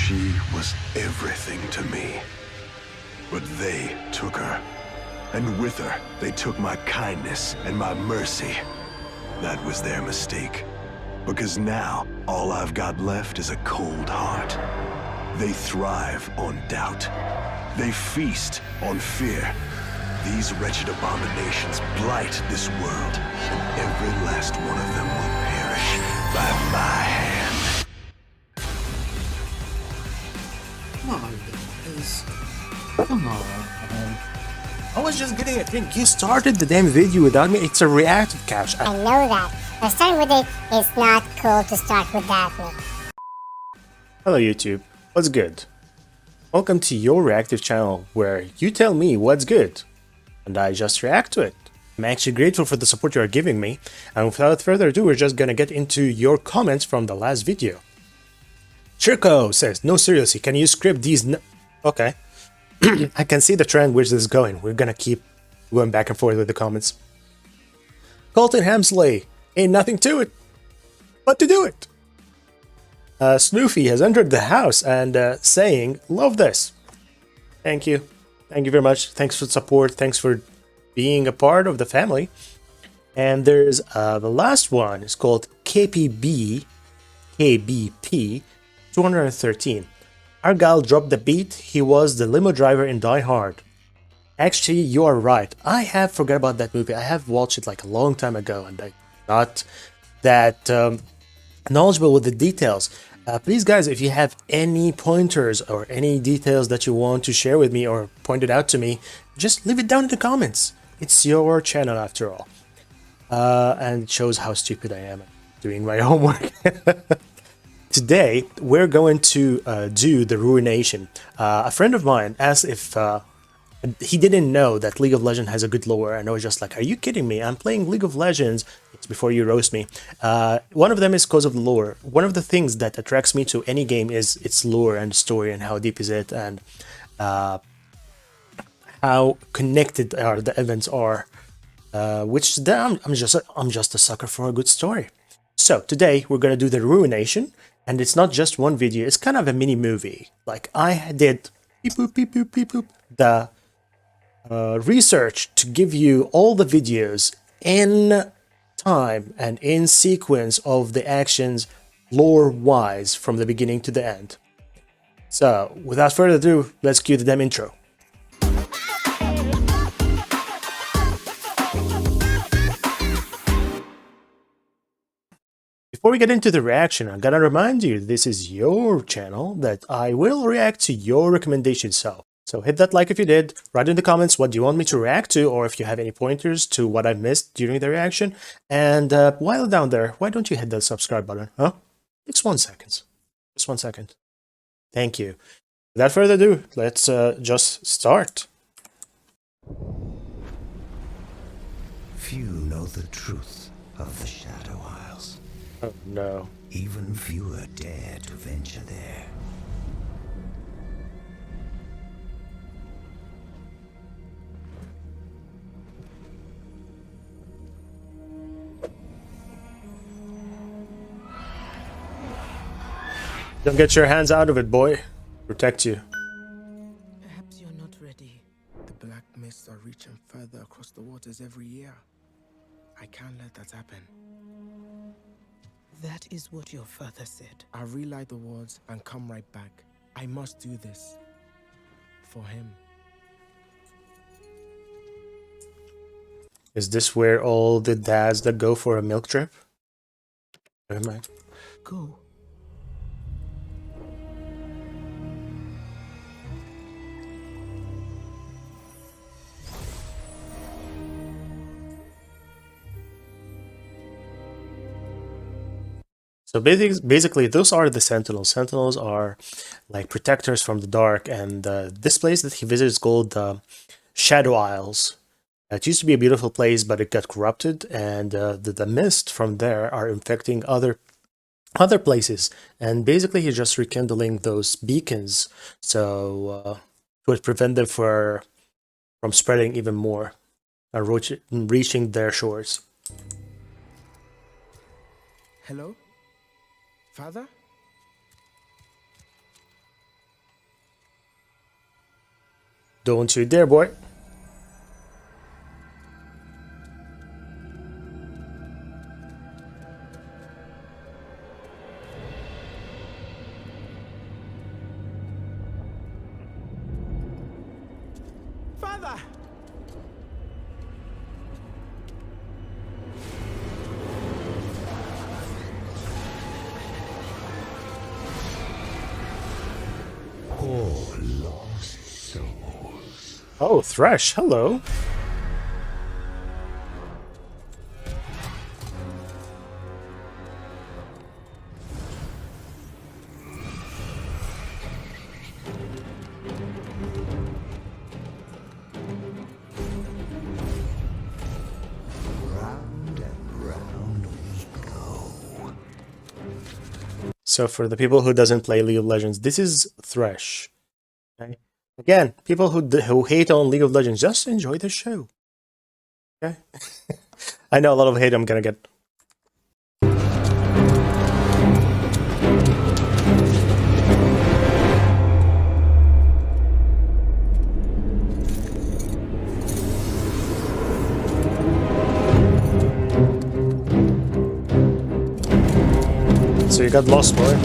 She was everything to me. But they took her. And with her, they took my kindness and my mercy. That was their mistake. Because now, all I've got left is a cold heart. They thrive on doubt. They feast on fear. These wretched abominations blight this world, and every last one of them will perish by my hand. Come on, guys. Come on. I was just getting a drink. You started the damn video without me. It's a reactive catch. I know that. But starting with it is not cool to start without me. Hello YouTube. What's good? Welcome to your reactive channel where you tell me what's good and I just react to it. I'm actually grateful for the support you are giving me, and without further ado, we're just gonna get into your comments from the last video. Chirko says, no seriously, can you script these Okay. I can see the trend which this is going. We're gonna keep going back and forth with the comments. Colton Hamsley, ain't nothing to it but to do it. Snoofy has entered the house and saying, love this. Thank you. Thank you very much. Thanks for the support. Thanks for being a part of the family. And there's the last one. It's called KBP 213. Argyle dropped the beat. He was the limo driver in Die Hard. Actually, you are right. I have forgot about that movie. I have watched it like a long time ago, and I'm not that knowledgeable with the details. Please, guys, if you have any pointers or any details that you want to share with me or point it out to me, just leave it down in the comments. It's your channel after all. And it shows how stupid I am at doing my homework. Today, we're going to do the Ruination. A friend of mine asked if he didn't know that League of Legends has a good lore, and I was just like, are you kidding me? I'm playing League of Legends. It's before you roast me. One of them is because of the lore. One of the things that attracts me to any game is its lore and story and how deep is it and how connected are the events are. Which I'm just a sucker for a good story. So today we're gonna do the Ruination, and it's not just one video. It's kind of a mini movie. Like I did the research to give you all the videos in time and in sequence of the actions lore-wise from the beginning to the end. So without further ado, let's cue the damn intro. Before we get into the reaction, I'm gonna remind you this is your channel, that I will react to your recommendations. So hit that like if you did, write in the comments what do you want me to react to, or if you have any pointers to what I missed during the reaction. And while down there, why don't you hit that subscribe button, huh? It's 1 second. Just 1 second. Thank you. Without further ado, let's just start. Few know the truth of the Shadow Isles. Oh no. Even fewer dare to venture there. Don't get your hands out of it, boy. Protect you. Perhaps you're not ready. The black mists are reaching further across the waters every year. I can't let that happen. That is what your father said. I'll relight the wards and come right back. I must do this. For him. Is this where all the dads that go for a milk trip? Never mind. Go. So basically, those are the Sentinels. Sentinels are like protectors from the dark, and this place that he visits is called Shadow Isles. It used to be a beautiful place, but it got corrupted, and the mist from there are infecting other places. And basically, he's just rekindling those beacons, so it would prevent them from spreading even more and reaching their shores. Hello? Father? Don't you dare, boy. Father! Poor lost souls. Oh, Thresh, hello. Round and round we go. So for the people who doesn't play League of Legends, this is Thresh. Okay? Again, people who hate on League of Legends, just enjoy the show. Okay? I know a lot of hate I'm gonna get. So you got lost, boy.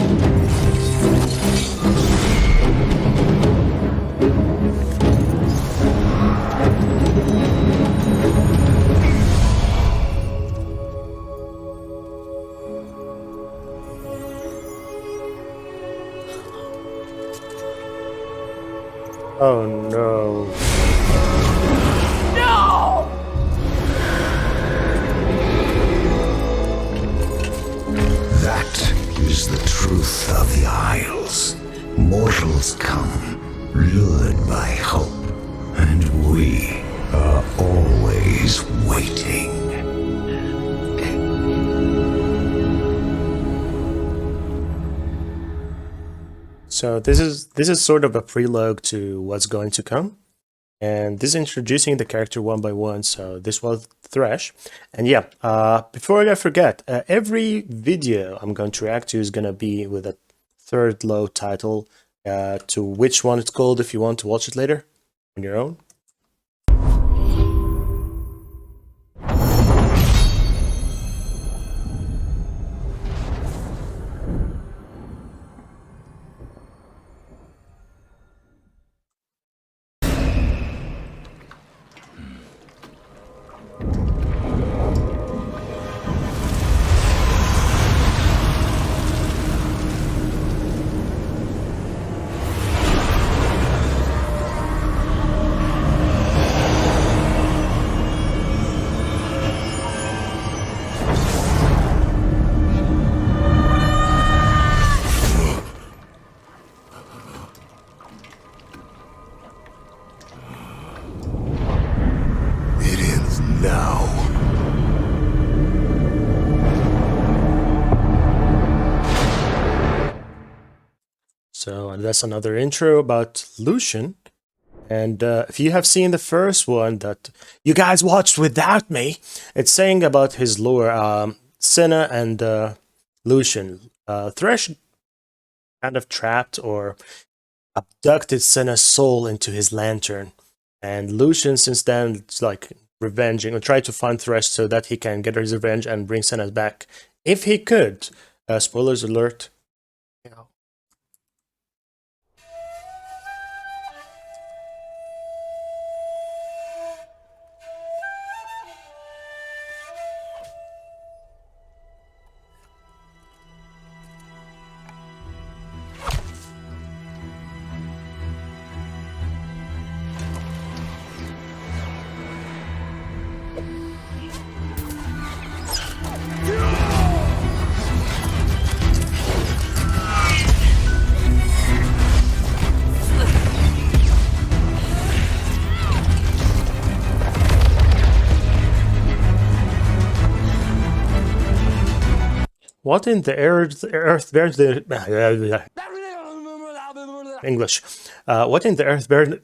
Oh no. That is the truth of the Isles. Mortals come, lured by hope, and we are always waiting. So this is sort of a prelogue to what's going to come. And this is introducing the character one by one. So this was Thresh. And yeah, before I forget, every video I'm going to react to is going to be with a third low title to which one it's called if you want to watch it later on your own. It ends now. So that's another intro about Lucian. And if you have seen the first one that you guys watched without me, it's saying about his lore, Senna and Lucian. Thresh kind of trapped or abducted Senna's soul into his lantern. And Lucian since then is like revenging or tried to find Thresh so that he can get his revenge and bring Senna back. If he could. Spoilers alert. You know. What in the earth bears the English? What in the earth bears?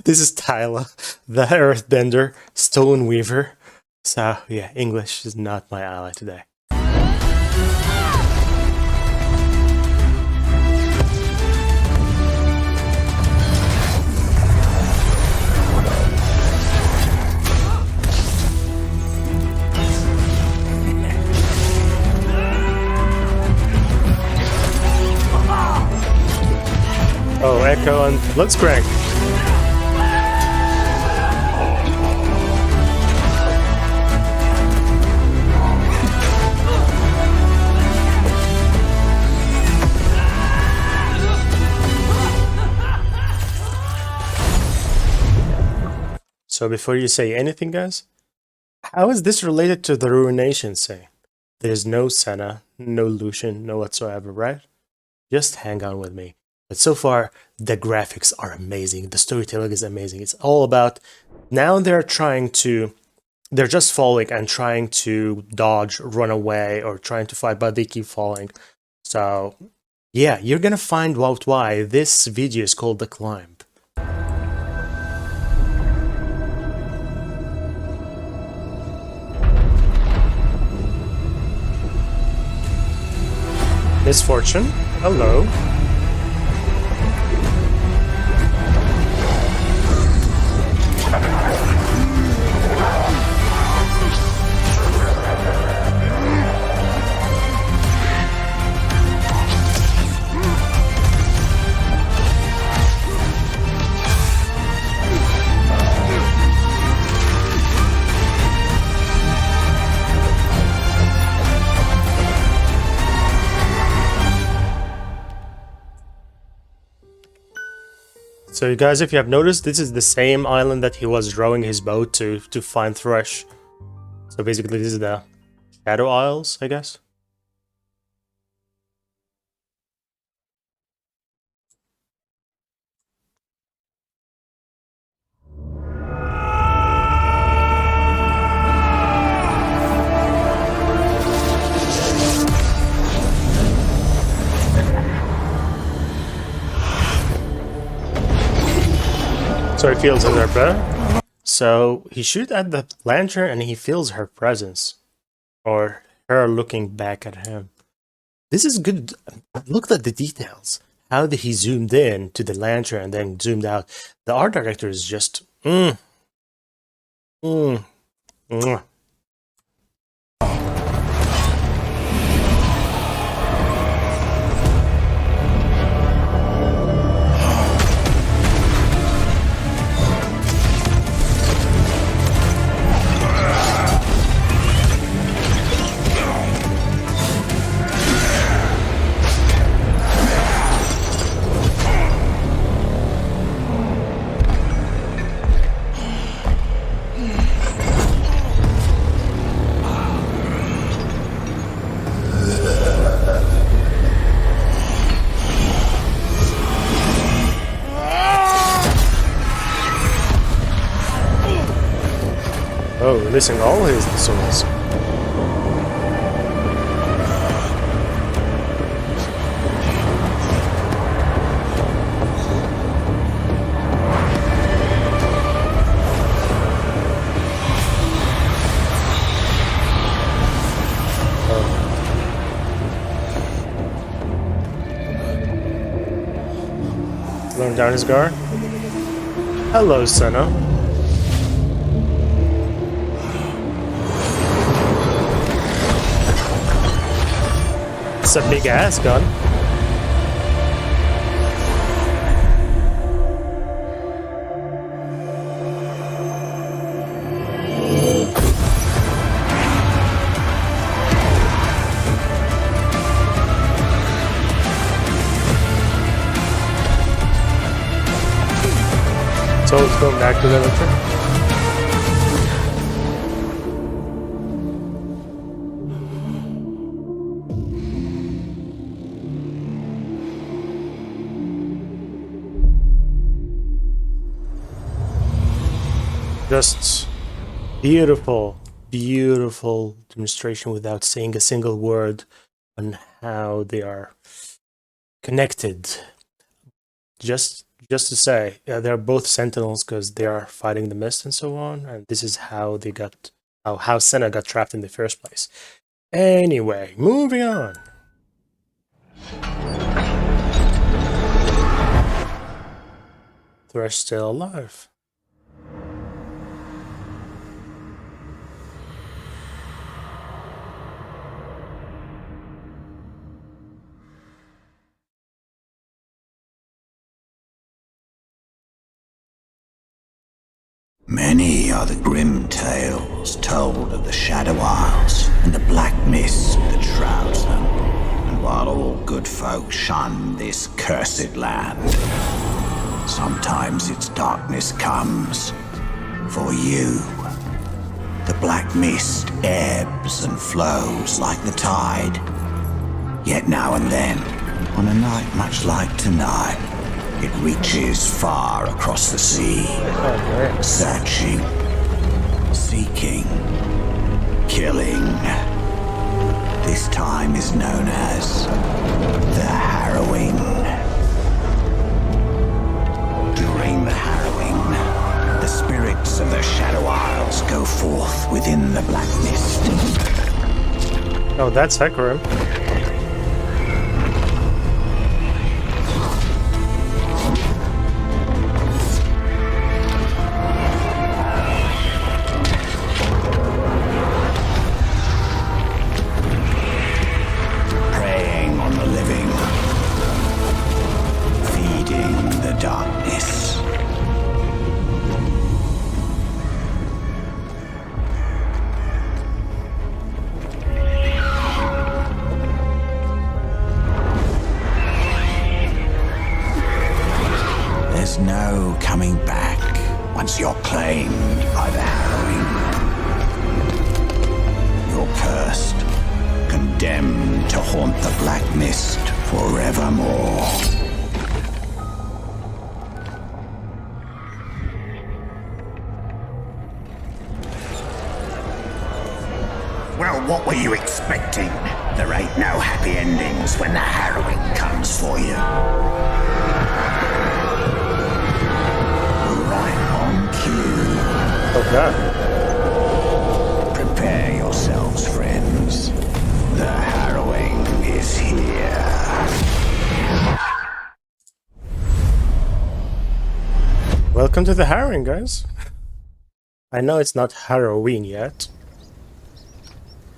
This is Tyler, the Earthbender, Stoneweaver. So yeah, English is not my ally today. echo and let's crank. So before you say anything, guys, how is this related to the Ruination scene? There's no Senna, no Lucian, no whatsoever, right? Just hang on with me. But so far, the graphics are amazing. The storytelling is amazing. It's all about now they're just falling and trying to dodge, run away, or trying to fight, but they keep falling. So yeah, you're gonna find out why this video is called The Climb. Misfortune, hello. So you guys, if you have noticed, this is the same island that he was rowing his boat to find Thresh. So basically this is the Shadow Isles, I guess. So he feels her breath. So he shoots at the lantern and he feels her presence. Or her looking back at him. This is good. Look at the details. How he zoomed in to the lantern and then zoomed out. The art director is just... Mwah. Oh, releasing all his souls. Slowing down his guard. Hello, Senna. It's a big ass gun. So let's go back to the electric. Just beautiful, beautiful demonstration without saying a single word on how they are connected. Just to say, they're both sentinels because they are fighting the mist and so on, and this is how they got how Senna got trapped in the first place. Anyway, moving on. Thresh still alive. Many are the grim tales told of the Shadow Isles and the black mist that shrouds them. And while all good folk shun this cursed land, sometimes its darkness comes for you. The black mist ebbs and flows like the tide. Yet now and then, on a night much like tonight, it reaches far across the sea, searching, seeking, killing. This time is known as the Harrowing. During the harrowing, the spirits of the Shadow Isles go forth within the black mist. Oh, that's Hecarim. Preying on the living, feeding the darkness. There's no coming back once you're claimed by the Harrowing. You're cursed, condemned to haunt the black mist forevermore. Well, what were you expecting? There ain't no happy endings when the Harrowing comes for you. Right on cue. Okay. Prepare yourselves, friends. The Harrowing is here. Welcome to the Harrowing, guys. I know it's not Halloween yet.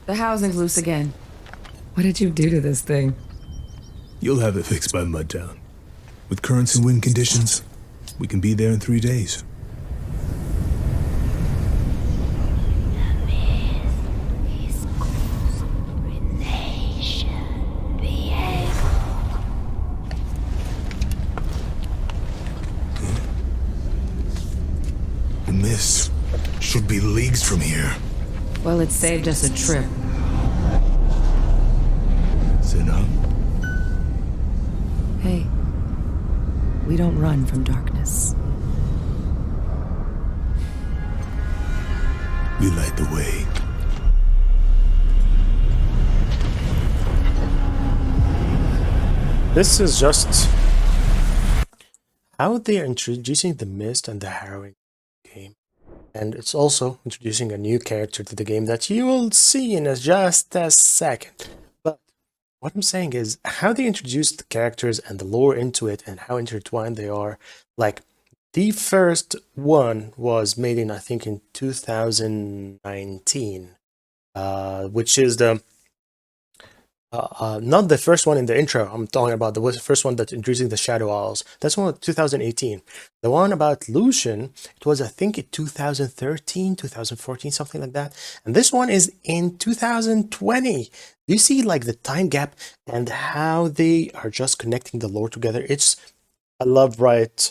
The housing's loose again. What did you do to this thing? You'll have it fixed by Mudtown. With currents and wind conditions, we can be there in 3 days. The mist should be leagues from here. Well, it saved us a trip. Sinna? Hey, we don't run from darkness. We light the way. This is just how they are introducing the mist and the Harrowing game. And it's also introducing a new character to the game that you will see in just a second. But what I'm saying is how they introduced the characters and the lore into it and how intertwined they are. Like, the first one was made in, I think, in 2019, which is the not the first one in the intro. I'm talking about the first one that's introducing the Shadow Isles. That's one of 2018. The one about Lucian, it was, I think, in 2013, 2014, something like that. And this one is in 2020. Do you see like the time gap and how they are just connecting the lore together? It's, I love right,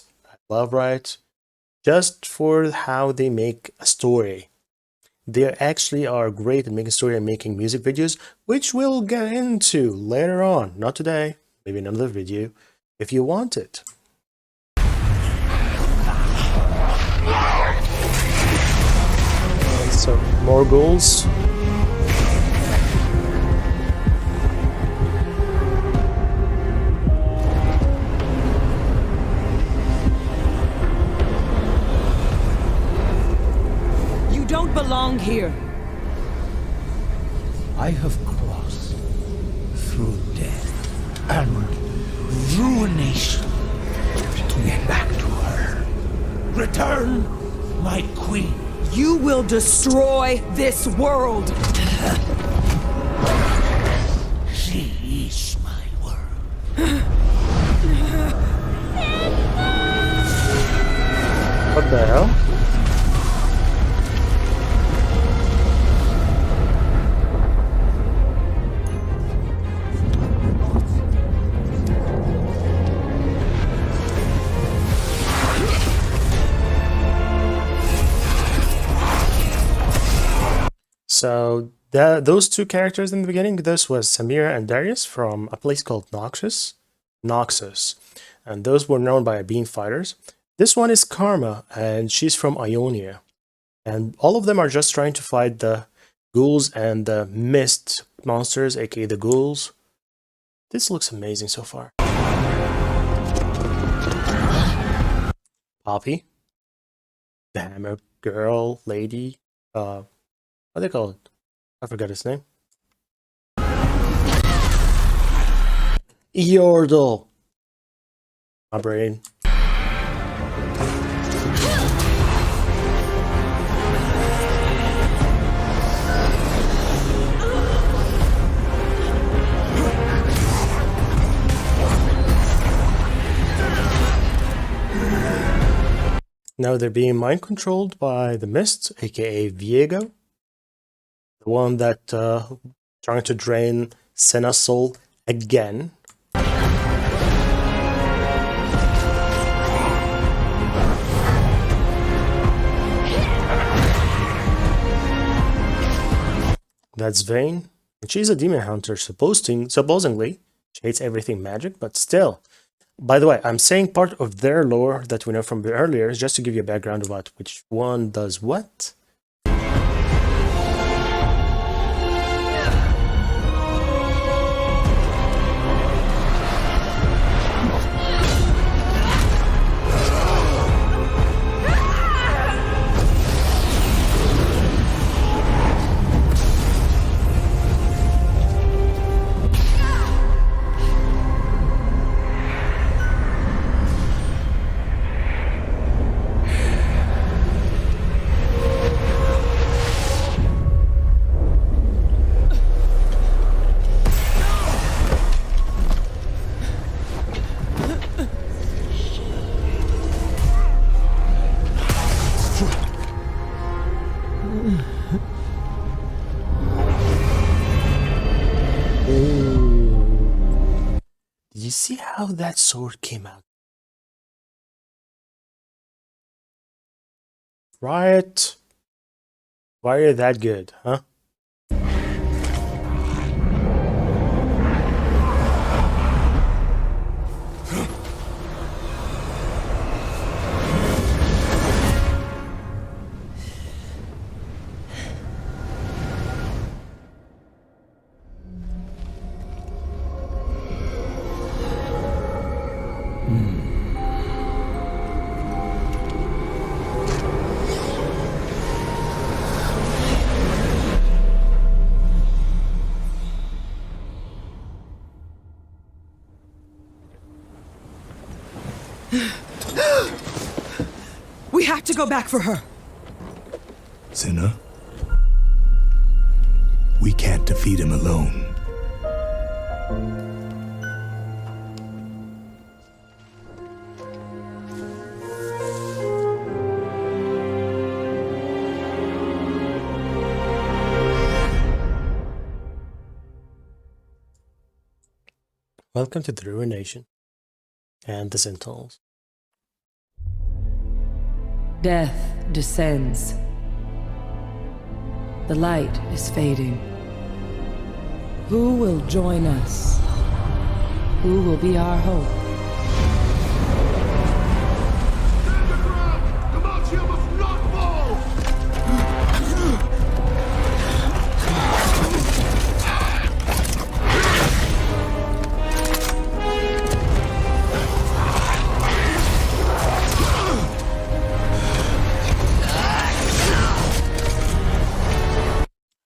just for how they make a story. They actually are great at making story and making music videos, which we'll get into later on. Not today, maybe another video, if you want it. So, more goals. Don't belong here. I have crossed through death and ruination to get back to her. Return, my queen. You will destroy this world. She is my world. What the hell? So those two characters in the beginning, this was Samira and Darius from a place called Noxus. And those were known by being fighters. This one is Karma, and she's from Ionia. And all of them are just trying to fight the ghouls and the mist monsters, aka the ghouls. This looks amazing so far. Poppy. The hammer girl, lady. What do they call it? I forgot his name. Yordle. My brain. Now they're being mind controlled by the Mist, aka Viego. The one that trying to drain Senna's soul again. That's Vayne. And she's a demon hunter, supposedly. She hates everything magic, but still. By the way, I'm saying part of their lore that we know from earlier, just to give you a background about which one does what. Did you see how that sword came out? Riot. Why are you that good, huh? We have to go back for her. Senna, we can't defeat him alone. Welcome to the Ruination and the Sentinels. Death descends. The light is fading. Who will join us? Who will be our hope?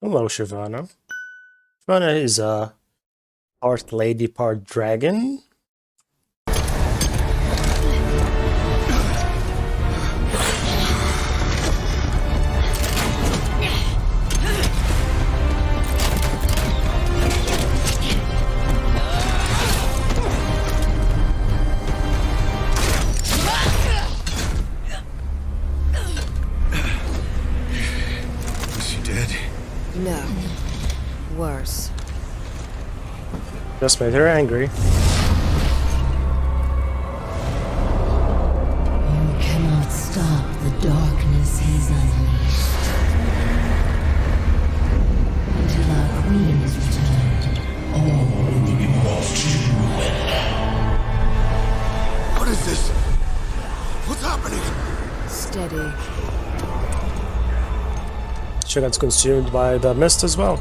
Hello, Shyvana. Shyvana is a part lady, part dragon. No. Worse. Just made her angry. You cannot stop the darkness he's unleashed. steady. Shogun's consumed by the mist as well.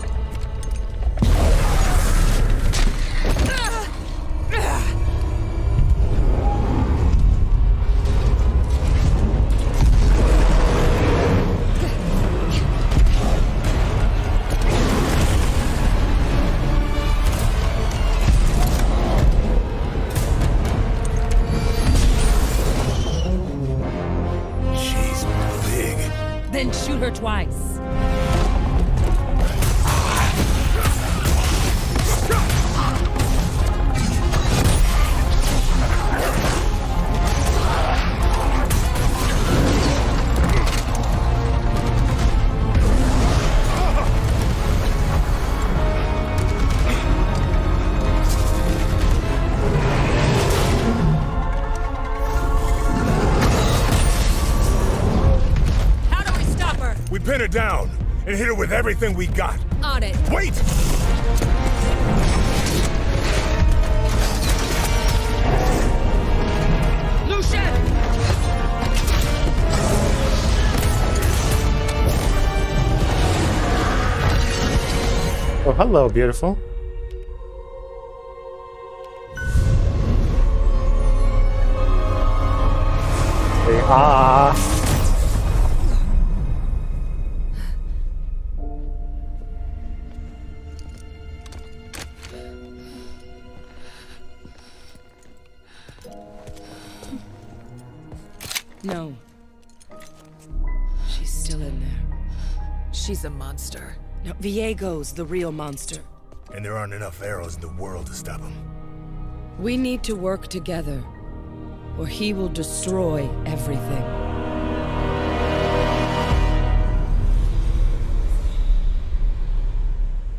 She's big. Then shoot her twice. How do we stop her? We pin her down and hit her with everything we got. On it. Wait! Lucian! Oh, hello, beautiful. They are. No. She's still in there. She's a monster. No, Viego's the real monster. And there aren't enough arrows in the world to stop him. We need to work together, or he will destroy everything.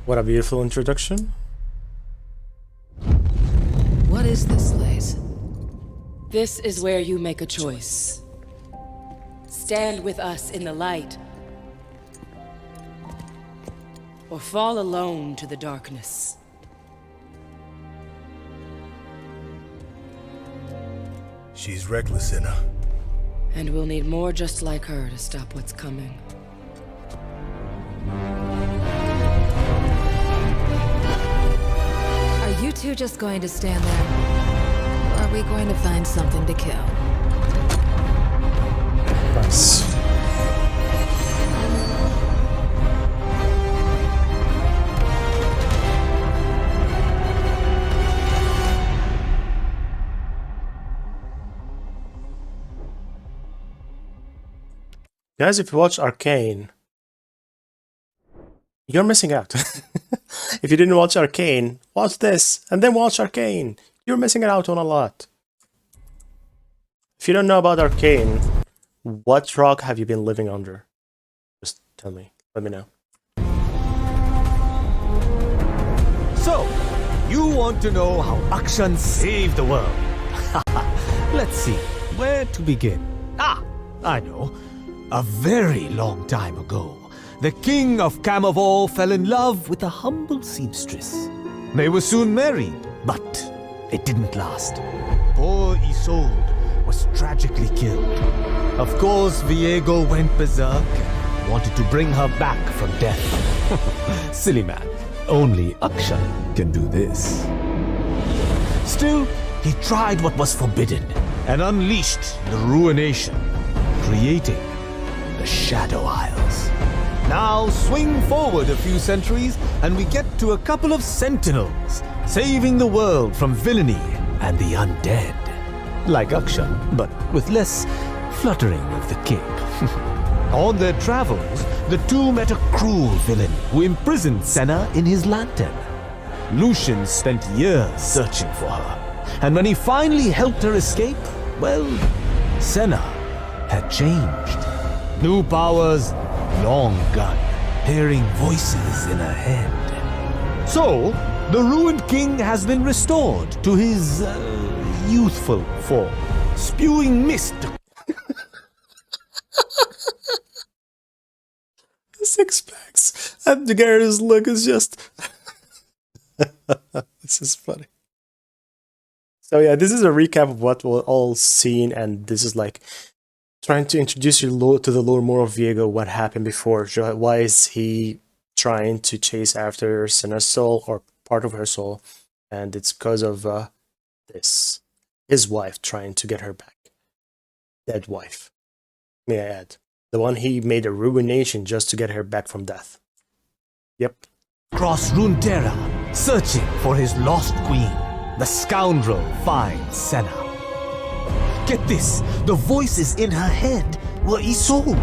What a beautiful introduction. What is this, Lace? This is where you make a choice. Stand with us in the light, or fall alone to the darkness. She's reckless, Inna. And we'll need more just like her to stop what's coming. Are you two just going to stand there? Or are we going to find something to kill? Nice. Guys, if you watch Arcane, you're missing out. If you didn't watch Arcane, watch this and then watch Arcane. You're missing out on a lot. If you don't know about Arcane, what rock have you been living under? Just tell me. Let me know. So, you want to know how Akshan saved the world? Let's see, where to begin? Ah, I know. A very long time ago, the king of Camavor fell in love with a humble seamstress. They were soon married, but it didn't last. Poor Isolde was tragically killed. Of course, Viego went berserk and wanted to bring her back from death. Silly man. Only Akshan can do this. Still, he tried what was forbidden and unleashed the Ruination, creating the Shadow Isles. Now swing forward a few centuries and we get to a couple of sentinels, saving the world from villainy and the undead. Like Akshan, but with less fluttering of the cape. On their travels, the two met a cruel villain who imprisoned Senna in his lantern. Lucian spent years searching for her, and when he finally helped her escape, well, Senna had changed. New powers, long gun, hearing voices in her head. So, the ruined king has been restored to his youthful form, spewing mist. The six packs and the Garrus look is just. This is funny. So yeah, this is a recap of what we've all seen, and this is like trying to introduce you to the lore more of Viego, what happened before. Why is he trying to chase after Senna's soul, or part of her soul? And it's because of this. His wife trying to get her back. Dead wife, may I add. The one he made a ruination just to get her back from death. Yep. Across Runeterra, searching for his lost queen, the scoundrel finds Senna. Get this, the voices in her head were Isolde.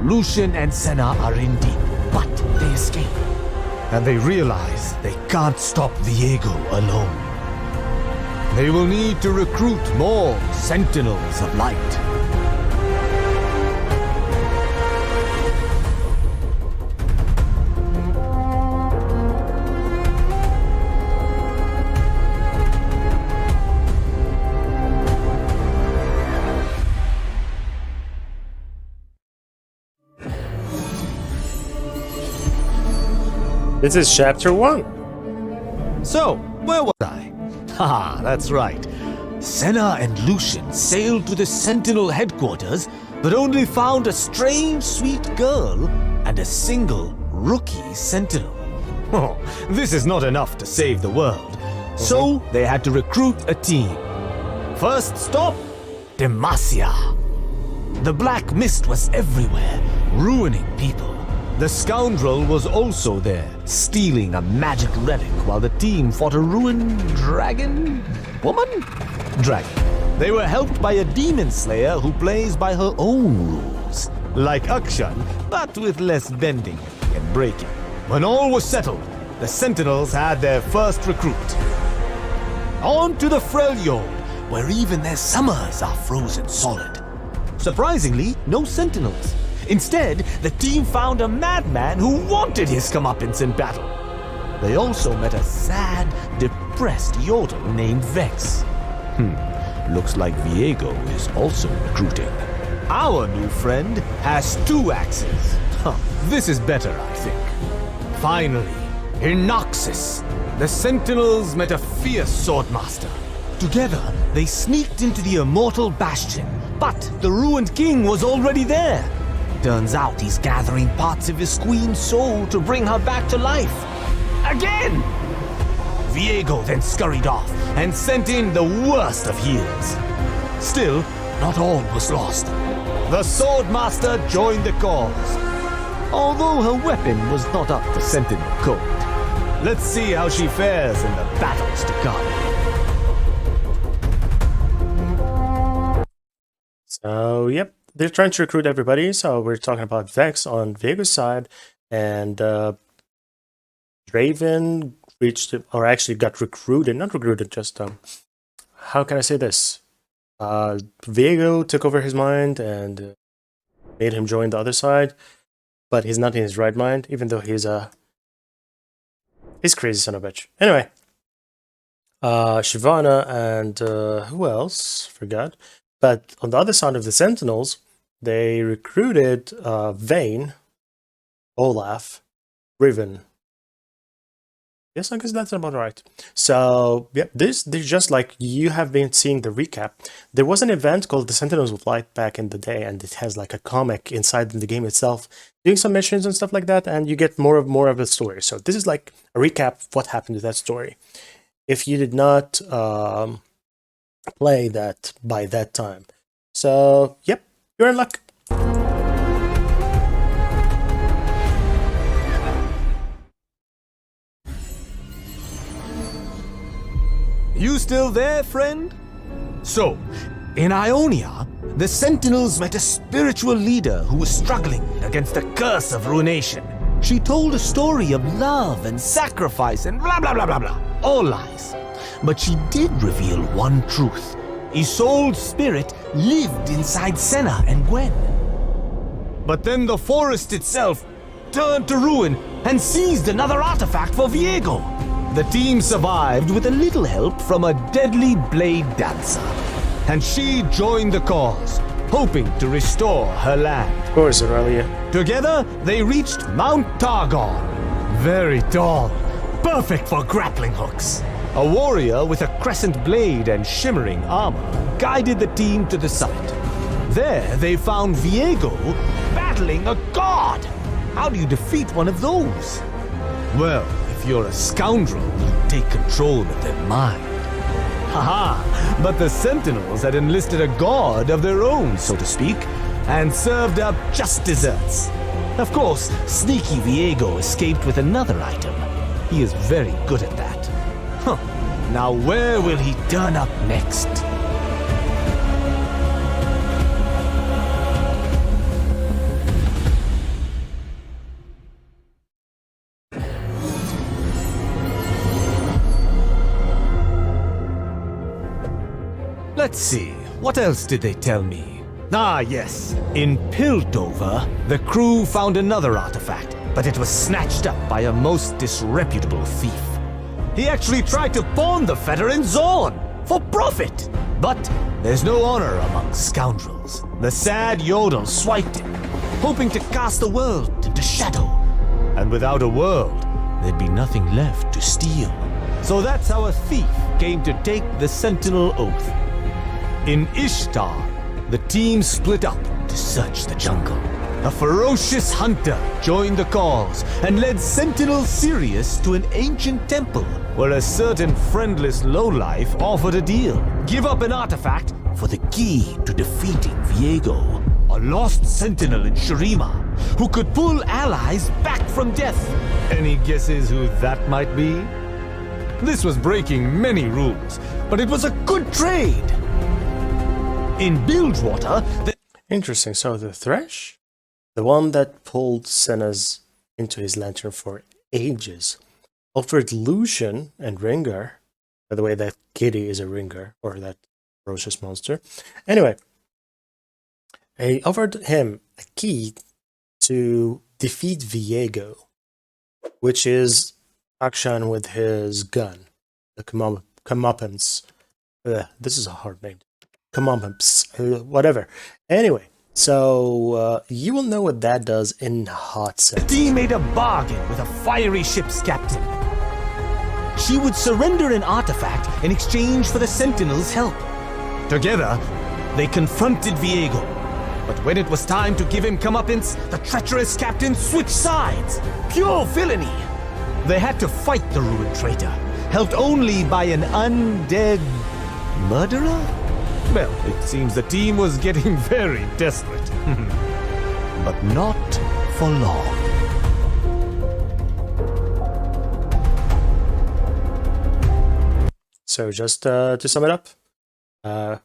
Lucian and Senna are in deep, but they escape. And they realize they can't stop Viego alone. They will need to recruit more Sentinels of Light. This is chapter 1. So, where was I? Haha, that's right. Senna and Lucian sailed to the Sentinel headquarters, but only found a strange, sweet girl and a single rookie Sentinel. Oh, this is not enough to save the world. So, they had to recruit a team. First stop, Demacia. The black mist was everywhere, ruining people. The scoundrel was also there, stealing a magic relic while the team fought a ruined dragon? Woman? Dragon. They were helped by a demon slayer who plays by her own rules. Like Akshan, but with less bending and breaking. When all was settled, the Sentinels had their first recruit. On to the Freljord, where even their summers are frozen solid. Surprisingly, no Sentinels. Instead, the team found a madman who wanted his comeuppance in battle. They also met a sad, depressed Yodel named Vex. Looks like Viego is also recruiting. Our new friend has 2 axes. This is better, I think. Finally, in Noxus, the Sentinels met a fierce swordmaster. Together, they sneaked into the Immortal Bastion, but the ruined king was already there. Turns out he's gathering parts of his queen's soul to bring her back to life. Again! Viego then scurried off and sent in the worst of healers. Still, not all was lost. The Swordmaster joined the cause, although her weapon was not up to Sentinel code. Let's see how she fares in the battles to come. So, yep. They're trying to recruit everybody, so we're talking about Vex on Viego's side, and Draven reached, or actually got recruited, not recruited, just, how can I say this? Viego took over his mind and made him join the other side, but he's not in his right mind, even though he's crazy son of a bitch. Anyway, Shyvana and who else? Forgot. But on the other side of the Sentinels, they recruited Vayne, Olaf, Riven. Yes, I guess that's about right. So, yeah, this just like you have been seeing the recap. There was an event called the Sentinels of Light back in the day, and it has like a comic inside the game itself, doing some missions and stuff like that, and you get more of the story. So this is like a recap of what happened to that story. If you did not play that by that time. So, yep, you're in luck. You still there, friend? So, in Ionia, the Sentinels met a spiritual leader who was struggling against the curse of Ruination. She told a story of love and sacrifice and blah blah blah blah blah. All lies. But she did reveal one truth. Isolde's spirit lived inside Senna and Gwen. But then the forest itself turned to ruin and seized another artifact for Viego. The team survived with a little help from a deadly blade dancer. And she joined the cause, hoping to restore her land. Of course, Aurelia. Together, they reached Mount Targon. Very tall, perfect for grappling hooks. A warrior with a crescent blade and shimmering armor guided the team to the summit. There, they found Viego battling a god. How do you defeat one of those? Well, if you're a scoundrel, you take control of their mind. Haha, but the Sentinels had enlisted a god of their own, so to speak, and served up just desserts. Of course, sneaky Viego escaped with another item. He is very good at that. Huh. Now where will he turn up next? Let's see, what else did they tell me? Ah, yes. In Piltover, the crew found another artifact, but it was snatched up by a most disreputable thief. He actually tried to pawn the fetter in Zorn for profit. But there's no honor among scoundrels. The sad Yodel swiped him, hoping to cast the world into shadow. And without a world, there'd be nothing left to steal. So that's how a thief came to take the Sentinel Oath. In Ishtar, the team split up to search the jungle. A ferocious hunter joined the cause and led Sentinel Sirius to an ancient temple where a certain friendless lowlife offered a deal. Give up an artifact for the key to defeating Viego, a lost sentinel in Shurima who could pull allies back from death. Any guesses who that might be? This was breaking many rules, but it was a good trade. In Bilgewater, Interesting. So the Thresh, the one that pulled Senna's into his lantern for ages, offered Lucian and Ringar. By the way, that kitty is a Ringar, or that ferocious monster. Anyway, he offered him a key to defeat Viego, which is Akshan with his gun, the comeuppance. This is a hard name. Comeuppance, whatever. Anyway, so you will know what that does in hot seconds. the team made a bargain with a fiery ship's captain. She would surrender an artifact in exchange for the Sentinel's help. Together, they confronted Viego. But when it was time to give him comeuppance, the treacherous captain switched sides. Pure villainy! They had to fight the ruined traitor, helped only by an undead murderer? Well, it seems the team was getting very desperate. But not for long. So just to sum it up, the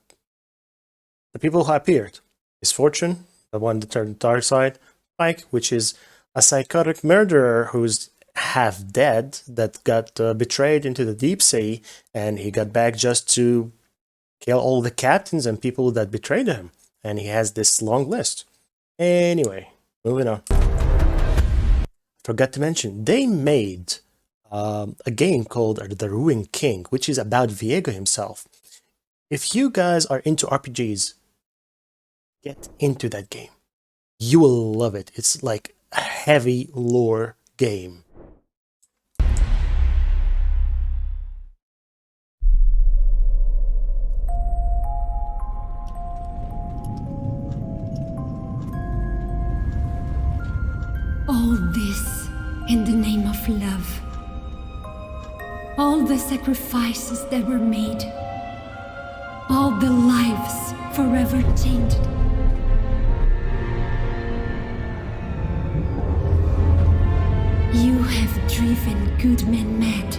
people who appeared is Fortune, the one that turned dark side, Pike, which is a psychotic murderer who's half dead that got betrayed into the deep sea, and he got back just to kill all the captains and people that betrayed him. And he has this long list. Anyway, moving on. Forgot to mention, they made a game called The Ruined King, which is about Viego himself. If you guys are into RPGs, get into that game. You will love it. It's like a heavy lore game. All this in the name of love. All the sacrifices that were made. All the lives forever tainted. You have driven good men mad.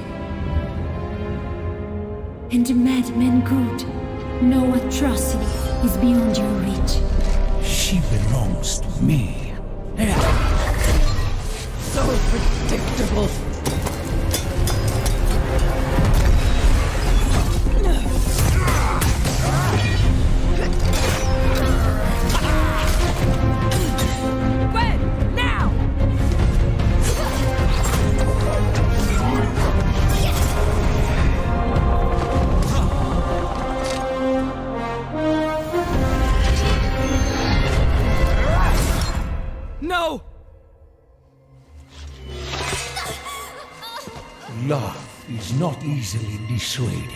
And madmen good. No atrocity is beyond your reach. She belongs to me. So predictable. Gwen, now! No! Love is not easily dissuaded.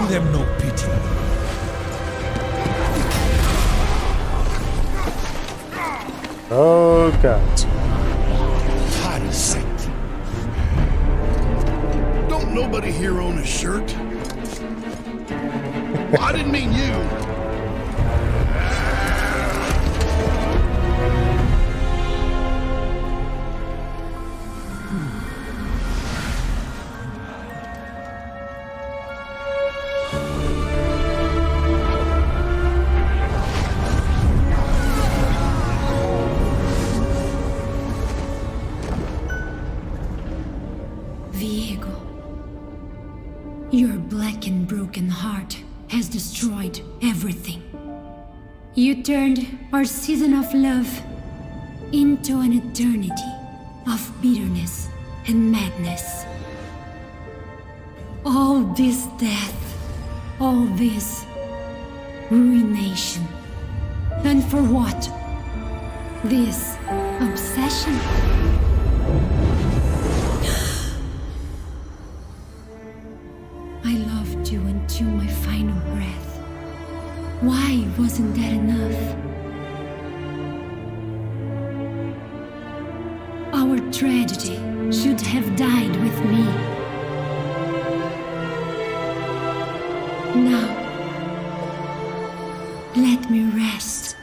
them no pity. Oh god. Parasite. Don't nobody here own a shirt? I didn't mean you. Viego, your black and broken heart has destroyed everything. You turned our season of love into an eternity of bitterness and madness. All this death, all this ruination. And for what? This obsession? I loved you until my final breath. Why wasn't that enough? Our tragedy should have died with me. Now, let me rest.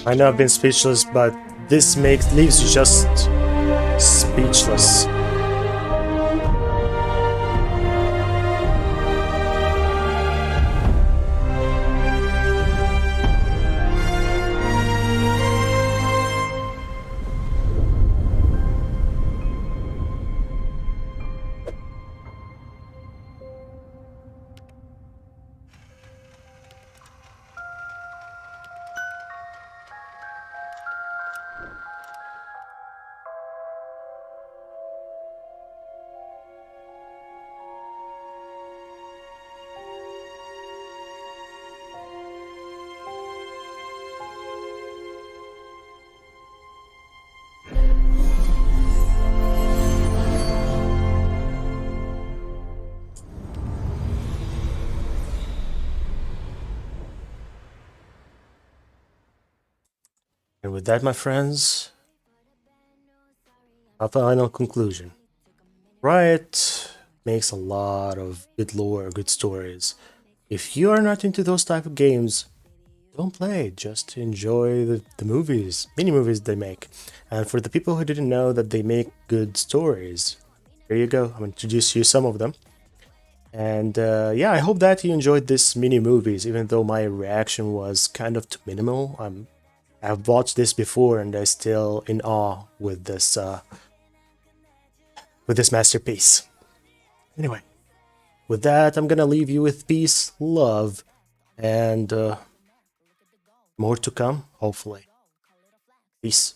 I know I've been speechless, but this leaves you just speechless. And with that, my friends, a final conclusion. Riot makes a lot of good lore, good stories. If you are not into those type of games, don't play. Just enjoy the movies, mini movies they make. And for the people who didn't know that they make good stories, here you go. I'm going to introduce you some of them. And yeah, I hope that you enjoyed this mini movies, even though my reaction was kind of too minimal. I've watched this before and I'm still in awe with this masterpiece. Anyway, with that, I'm gonna leave you with peace, love, and more to come, hopefully. Peace.